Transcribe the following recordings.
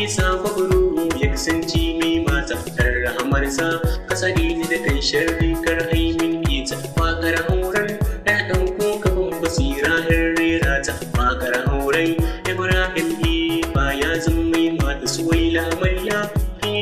isa kwabro ya kasance mai mata kar rahamarsa kasari ni da kai sharri kar aimin ita wakar auren da dan ko gaban basira rera ta wakar auren Ibrahim ba ya zama mai mata suwaila amarya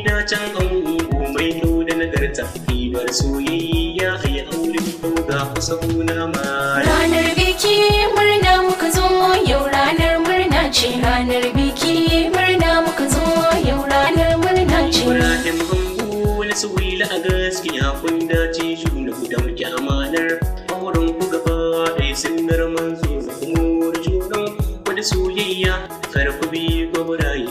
da can ango mai kyau da nagarta ribar soyayya a yi aure ko ga kusa kuna ma ranar biki murna muka zo yau ranar murna ce ranar biki murna muka zo yau ranar murna ce Ibrahim ango wani suwaila a gaskiya kun dace juna ku damke amanar auren ku gaba ɗaya sunnar manzo da kuma junan wani soyayya kar ku bi gwabarayi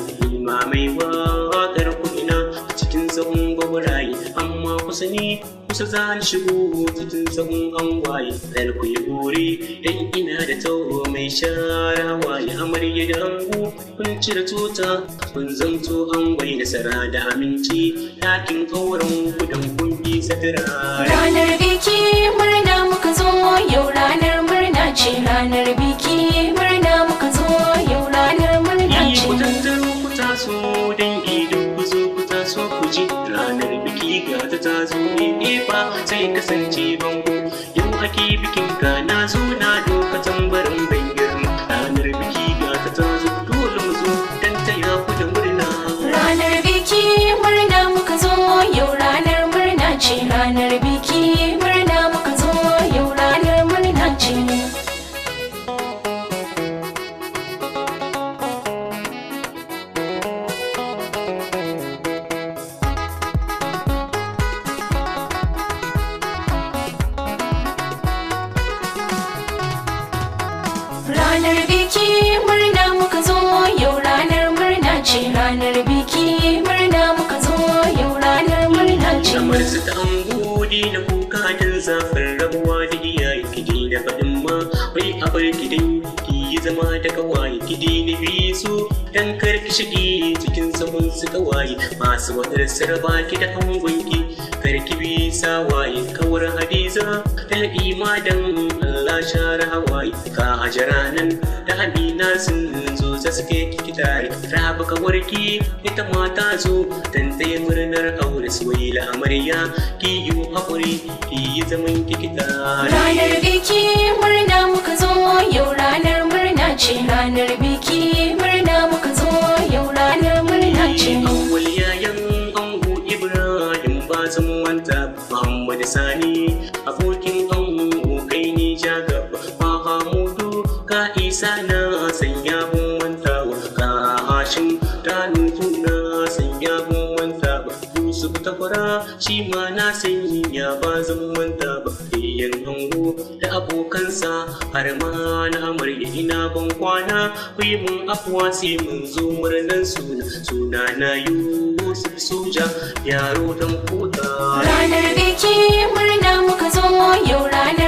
ma mai waƙar ku ina cikin sahun gwabarayi amma kusa ne kusa za ni shigo cikin sahun angwaye kar ku yi bore dan ina da tauro mai shara waye amarya da ango kun cire tuta kun zanto angwaye nasara da aminci ɗakin auren ku dan kun bi satira ranar biki murna muka zo yau ranar murna ce ranar biki murna muka zo yau ranar murna ce ku tattaro ku taso dan ido ku zo ku taso ku ji ranar biki ga ta zo ne fa sai kasance bango yau ake bikin ka na zo na doka tambarin ban girma ranar biki ga ta zo dole mu zo dan taya ku da murna ranar biki murna muka zo yau ranar murna ce ranar biki murna muka zo yau ranar murna ce ranar biki murna muka zo yau ranar murna ce ranar biki murna muka zo yau ranar murna ce kamar su ta angudi na kuka din zafin rabuwa da iyaye kidi na faɗin ma wai a bar gidan ki yi zama da kawaye kidi na bisu dan karki shige cikin zaman su kawaye masu wadar sarba ki da angonki karki bi sawaye kawar hadiza da ima dan Allah share hawaye ka hajara nan da amina sun zo za su kai ki tare rabu kawarki ita mata zo dan tsaye murnar aure suwaila amarya ki yi haƙuri ki yi zaman ki tare ranar biki murna muka zo yau ranar murna ce ranar biki murna muka zo yau ranar murna ce awwal yayan ango Ibrahim ba zan manta Muhammad Sani abokin ango kai ni jagaba Mahamudu ka isa na sanya mun mantawa ka Hashim ta nutu na sanya mun mantawa Yusuf takwara shi ma na sanya ba zan manta ba yan ango da abokansa har ma na amarya ina ban kwana ku yi mun afuwa sai mun zo murnan suna na Yusuf soja yaro dan kota ranar biki murna muka zo yau ranar